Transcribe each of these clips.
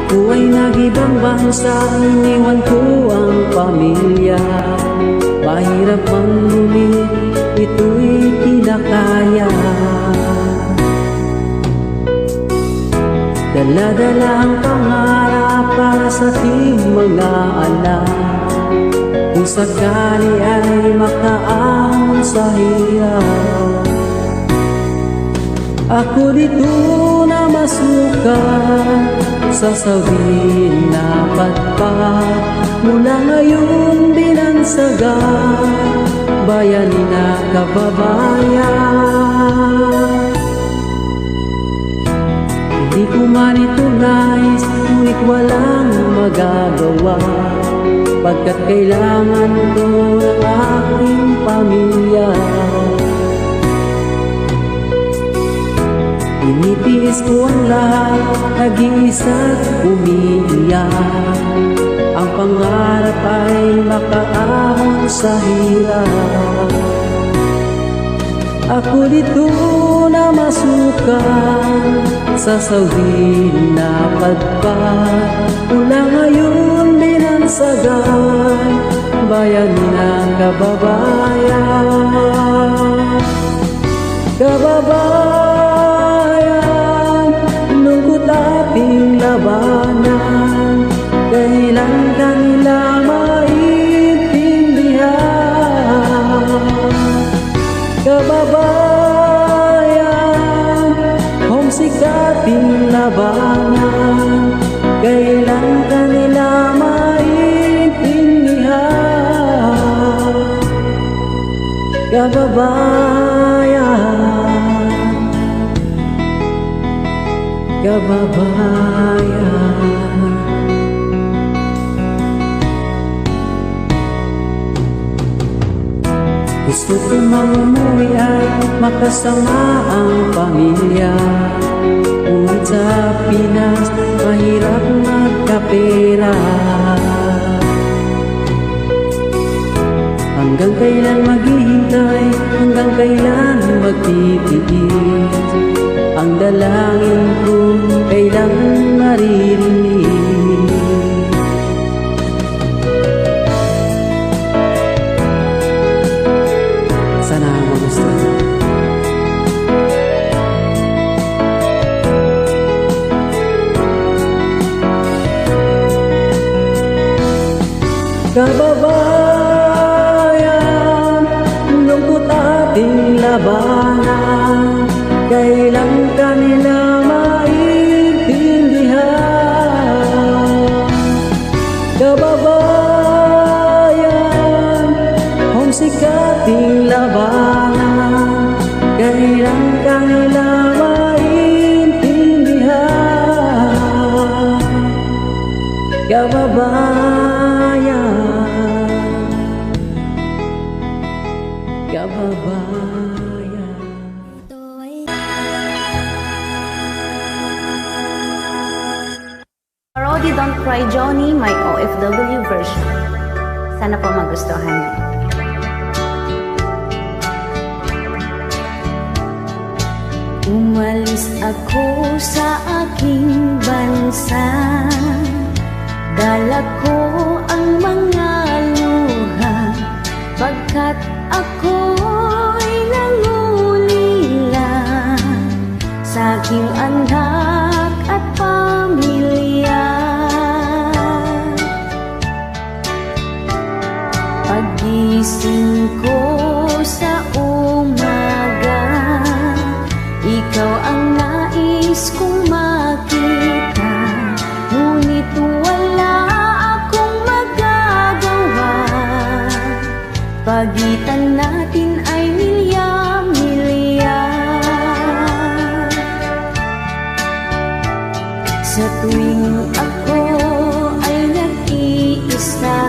Ako ay nag-ibang bansa, iniwan ko ang pamilya. Mahirap mang lumit, ito'y kinakaya. Dala-dala ang pangarap para sa ating mga anak. Kung sakali ay makaahon sa hirap, ako dito na masukat, sasawin na patpat. Mula ngayon binansagan, bayani na kababayan. Hindi ko man ito nais, ngunit walang magagawa, pagkat kailangan ko ng aking pamilya. Tinitiis ko ang lahat, nag-iisa't umiiyak. Ang pangarap ay makaahon sa hirap. Ako dito na masukat, sasawin na padpad. Mula ngayon binansagan, bayan na kababayan. Kababayan, lungkot ating labanan, kailan kanila maintindihan. Kababayan, homesick ating labanan, kailan kanila maintindihan. Kababayan, kababayan. Gusto ko mang umuwi ay makasama ang pamilya. Ngunit sa Pinas, mahirap magkapera. Hanggang kailan maghihintay, hanggang kailan magtitiis, ang dalangin ko kailan naririnig. Sana magustuhan. Kababayan, lungkot ating labanan, kailan kanila maintindihan. Kababayan, homesick ating labanan, kailan kanila maintindihan. Kababayan, kababayan. Parody Don't Cry Johnny, my OFW version. Sana po magustuhan niyo. Umalis ako sa aking bansa, dala ko ang mga luha, pagkat ako'y nangulila sa aking anak at pamilya. Pagising ko sa umaga, ikaw ang nais kong makita, ngunit wala akong magagawa. Pagitan natin ay milya-milya. Sa tuwing ako ay nag-iisa,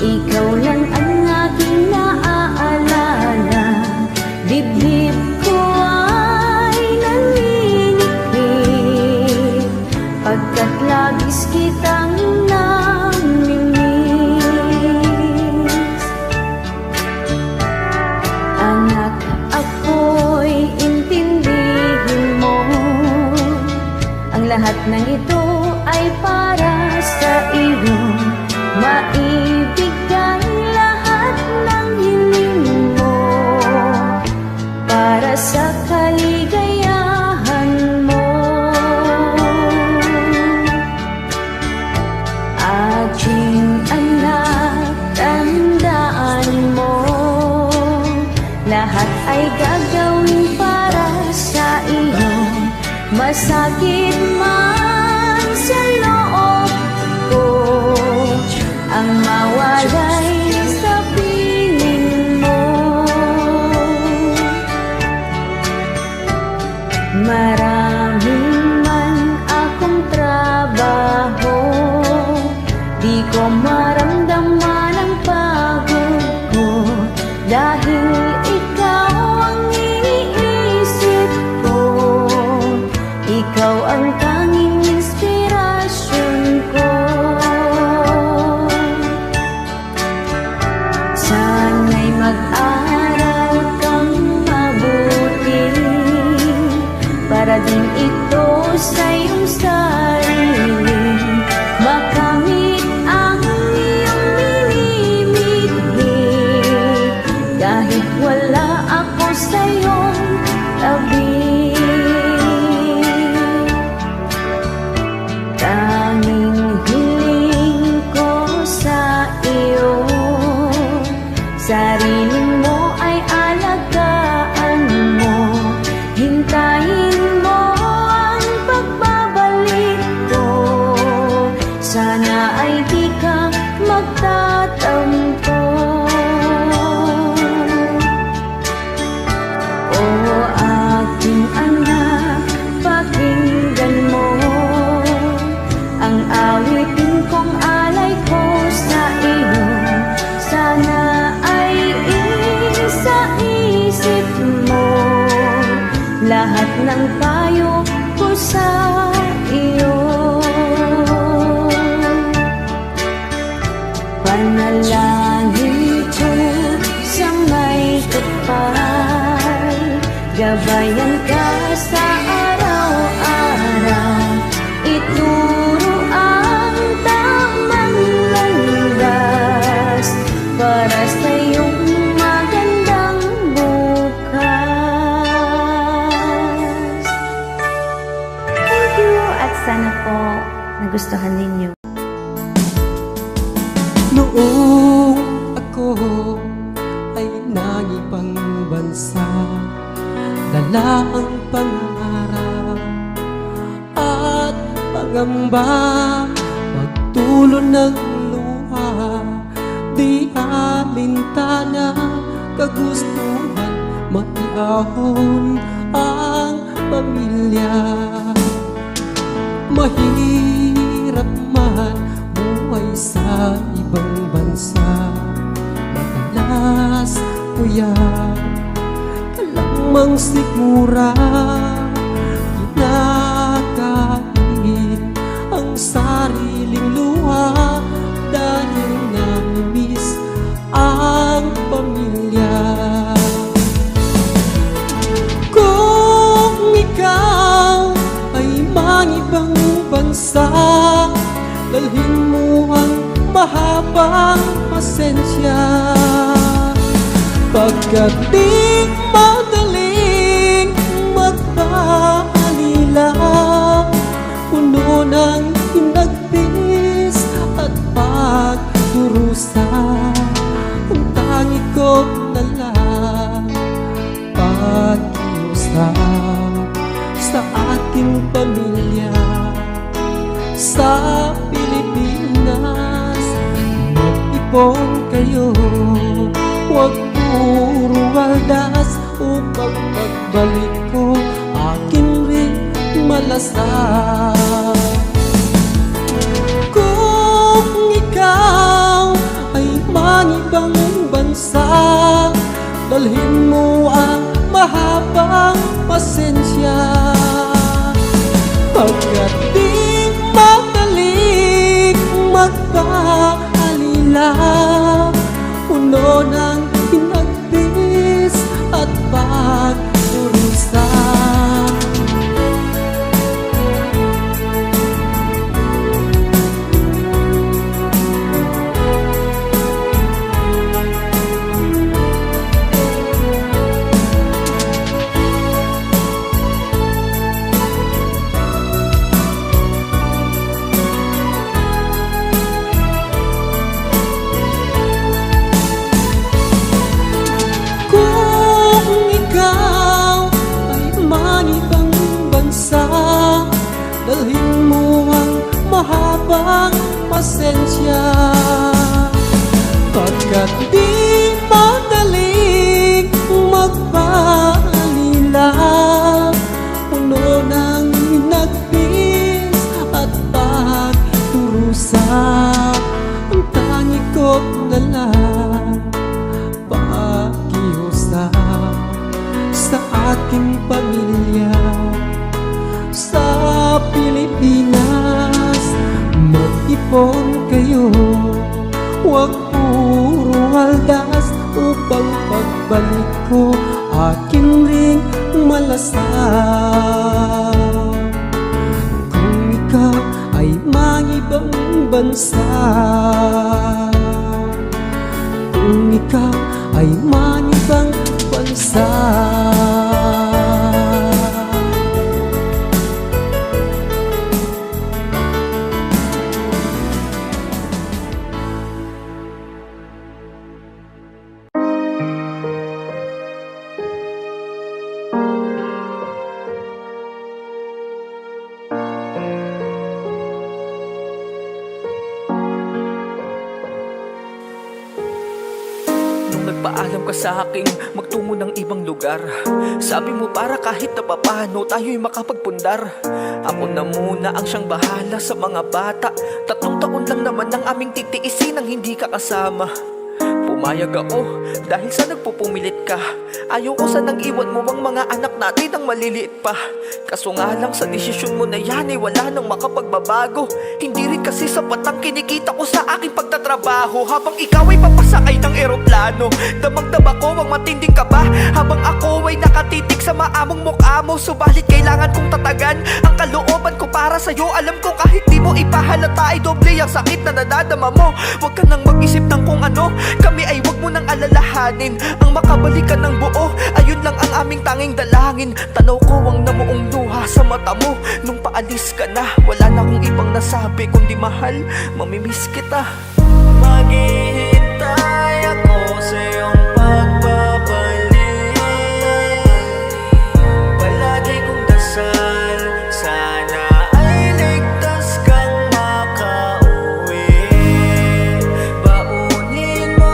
ikaw lang ang aking naaalala. Dibdib ko ay nanginginig, pagkat labis kitang namimiss. Anak, ako'y intindihin mo ang lahat ng ito ay para sa iyo. Maibigay lahat ng hiling mo para sa kaligayahan mo. Aking anak, tandaan mo, lahat ay gagawin para sa iyo. Masakit man sa loob ko ang mawalay sa piling mo. Maraming man akong trabaho, di ko maramdaman ang pagod ko, dahil ikaw ang iniisip ko. Ikaw ang tanging inspirasyon ko. Sana'y mag-aral kang mabuti, para din ito sa iyong sarili. Makamit ang iyong minimit, kahit wala ako sa iyong tabi. Tanging hiling ko sa iyo, sarili mo ay alagaan mo. Hintayin mo ang pagbabalik ko, sana ay di ka magtatampo. O aking anak, pakinggan mo ang awitin kong alay ko sa iyo. Sana ay isa-isip mo lahat ng payo ko sa iyo. Panalangin ko sa may kapal, gabayan ka sa araw-araw. Ituro ang tamang landas para sa iyong magandang bukas. Thank you, at sana po nagustuhan ninyo. Noong ako ay nangibang bansa, dala ang pangarap at pangamba, magtulo ng luha, di alintana, kagustuhan, maiahon ang pamilya. Mahirap man buhay sa ibang bansa, madalas kuya kalamang sigura, kinakain ang sariling luha dahil namimiss ang pamilya. Kung ikaw ay mangibang bansa, dalhin mo ang mahabang pasensya, pagkat di madaling magpaalila, puno ng hinagpis at pagdurusa. Ang tangi ko na lang pag-iusap sa aking pamilya sa Pilipinas. Mag-ipon kayo, huwag puro waldas, upang pagbalik ko akin rin malasap. Kung ikaw ay mangibang bansa, dalhin mo ang mahabang pasensya, pagkat di madaling magpaalila, puno ng hinagpis at pagdurusa. dalhin mo ang mahabang pasensya. Pagkat di madaling magpaalila, puno ng hinagpis at pagturusa. Ang tangi ko't nalang pakiusap sa aking pamilya sa Pilipinas. Mag-ipon kayo, huwag puro haldas, upang pagbalik ko akin ring malasang. Kung ikaw ay mangibang bansa, kung ikaw ay mangibang bansa. Nung nagpaalam ka sa aking magtungo ng ibang lugar, sabi mo para kahit na papano tayo'y makapagpundar. Ako na muna ang siyang bahala sa mga bata. 3 taon lang naman ang aming titiisin ang hindi ka kasama. Pumayag ako dahil sa nagpupumilit ka. Ayaw ko sanang iwan mo ang mga anak natin ang maliliit pa. Kaso nga lang sa desisyon mo na yan ay wala nang makapagbabago. Hindi rin kasi sapat ang kinikita ko sa aking pagtatrabaho. Habang ikaw ay papasakay ng eroplano, damang-dama ko ang matinding kaba. Habang ako ay nakatitig sa maamong mukha mo, subalit kailangan kong tatagan ang kalooban ko para sa'yo. Alam ko kahit di mo ipahalata ay doble ang sakit na nadadama mo. Huwag ka nang mag-isip ng kung ano, kami ay wag mo nang alalahanin. Ang makabalikan ng buo, ayun lang ang aming tanging dalangin. Tanaw ko ang namuong luha sa mata mo nung paalis ka na. Wala na akong ibang nasabi kundi mahal, mamimiss kita. Maghihintay ako sa iyong pagbabalik. Palagi kong dasal, sana ay ligtas kang makauwi. Baunin mo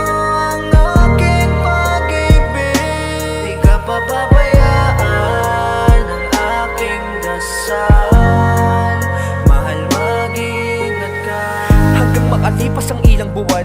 ang aking pag-ibig, di ka pababayaan ng aking dasal. Mahal, mag-ingat ka. Hanggang makalipas ang ilang buwan,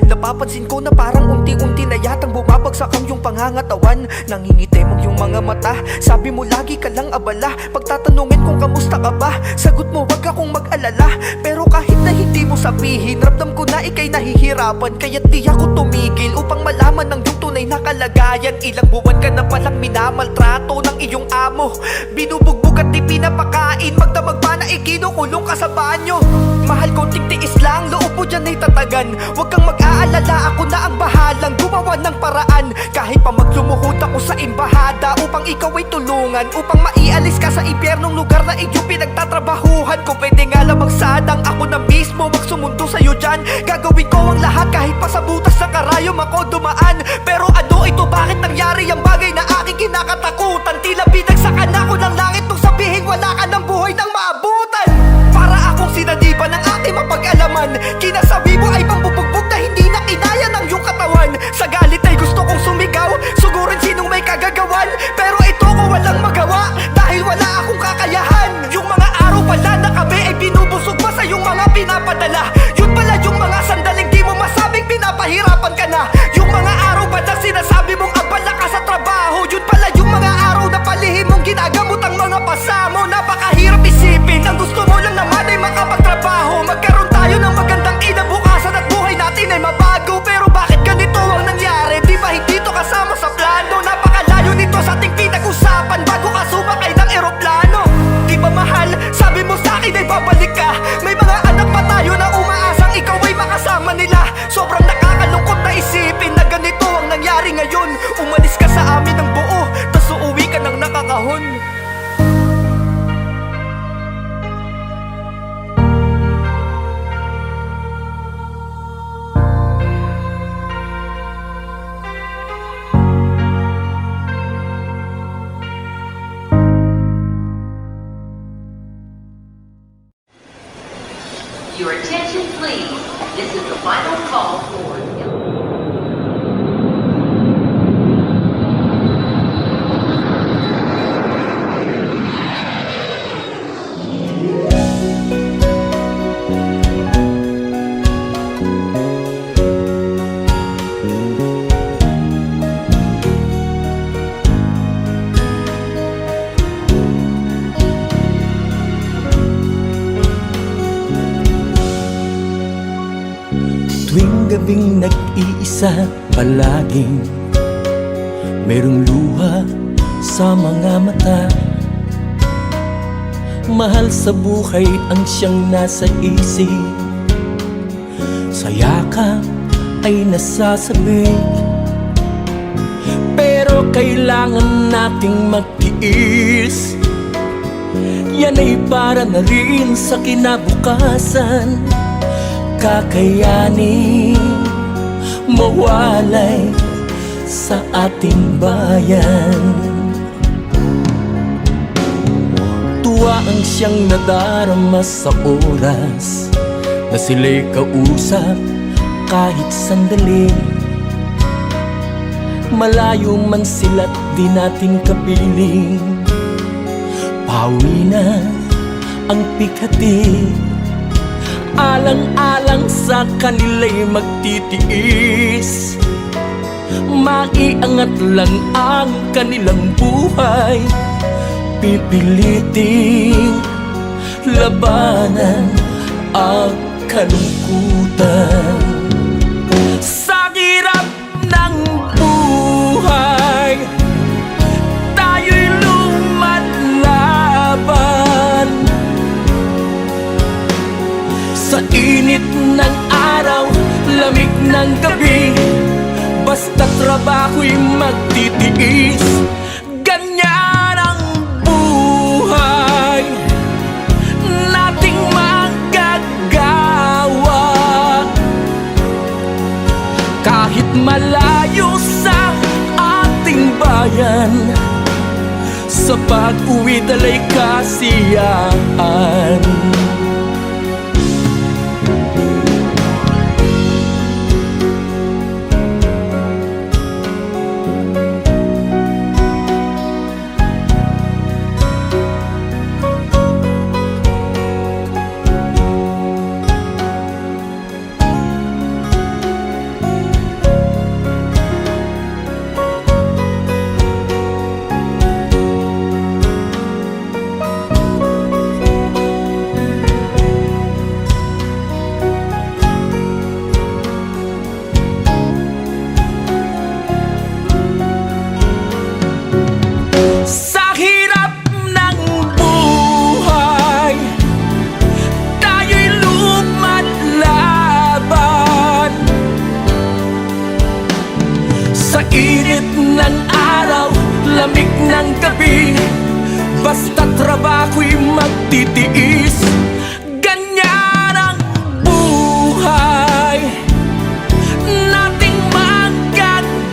napapansin ko na parang unti-unti na yatang bumabagsak ang iyong pangangatawan. Nangingitim ang iyong mga mata, sabi mo lagi ka lang abala. Pagtatanungin kung kamusta ka ba, sagot mo wag akong mag-alala. Pero kahit na hindi mo sabihin, ramdam ko na ika'y nahihirapan. Kaya't di ako tumigil upang malaman ang iyong tunay na kalagayan. Ilang buwan ka na palang minamaltrato ng iyong amo, binubugbog at di pinapakain. Magdamag pa na ikinukulong ka sa banyo. Mahal ko, tigtiis lang, loob mo dyan ay tatagan. Huwag kang mag-aalala, ako na ang bahalang gumawa ng paraan. Kahit pa maglumuhod ako sa embahada upang ikaw ay tulungan, upang maialis ka sa impyernong lugar na iyong pinagtatrabahuhan ko. Pwede nga lamang sadang ako na mismo magsumundo sa'yo dyan. Gagawin ko ang lahat kahit pa sa butas ng karayom ako dumaan. Pero ano ito, bakit nangyari ang bagay na aking kinakatakutan? Tila binagsakan ako ng langit nung sabihin wala ka ng buhay nang maabutan. Para akong sinaniban ng aking mapag-alaman, kinasabi mo ay pambubugbog na hindi na kinaya ng iyong katawan. Sa galit ay gusto kong sumigaw, sugurin sinong may kagagawan. Pero ito ko walang magawa dahil wala akong kakayahan. Yung mga araw pala na kami ay binubusog pa sa iyong mga pinapadala. Yun pala yung mga sandaling di mo masabing pinapahirapan ka na. Yung mga araw pa na sinasabi mong abala ka sa trabaho, yun pala yung mga araw na palihim mong ginagamot ang mga pasamo. Napakahirap isipin, ang gusto mo lang naman ay makapagtrabaho. Magkaroon tayo ng magandang inabukasan at buhay natin ay mabago. Pero bakit ganito ang nangyari? Di ba hindi to kasama sa plano? Napakalayo nito sa ating pinag-usapan bago ka sumakay ng eroplano. Di ba mahal, sabi mo sa akin ay babalik ka. May mga anak pa tayo na umaasang ikaw ay makasama nila. Sobrang nakakalungkot na isipin na ganito ang nangyari ngayon. Umalis ka sa amin ng buo, tas uuwi ka ng nakakahon. Your attention, please. This is the final call for... Tuwing gabing nag-iisa palaging merong luha sa mga mata. Mahal sa buhay ang siyang nasa isip, sa yakap ay nasasabik. Pero kailangan nating magtiis, yan ay para na rin sa kinabukasan. Kakayanin mawalay sa ating bayan. Tuwa ang siyang nadarama sa oras na sila'y kausap kahit sandali. Malayo man sila't di natin kapiling, pauwi na ang pighati. Alang-alang sa kanila'y magtitiis, maiangat lang ang kanilang buhay. Pipiliting labanan ang kalungkutan. Sa hirap ng buhay, tayo'y lumalaban. Sa init ng araw, lamig ng gabi, basta trabaho'y magtitiis. Ganyan ang buhay nating magagawa. Kahit malayo sa ating bayan, sa pag-uwi dala'y kasiyahan. Sa hirap ng buhay, tayo'y lumalaban. Sa init ng araw, lamig ng gabi, basta trabaho'y magtitiis. Ganyan ang buhay nating magagawa.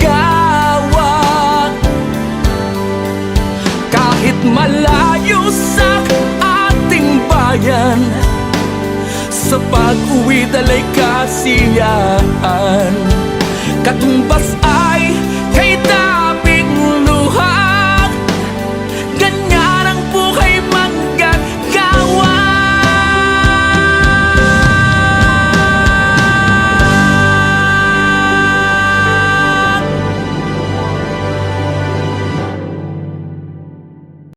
Kahit malayo sa ating bayan, sa pag-uwi dala'y kasiyahan. Katumbas ay kay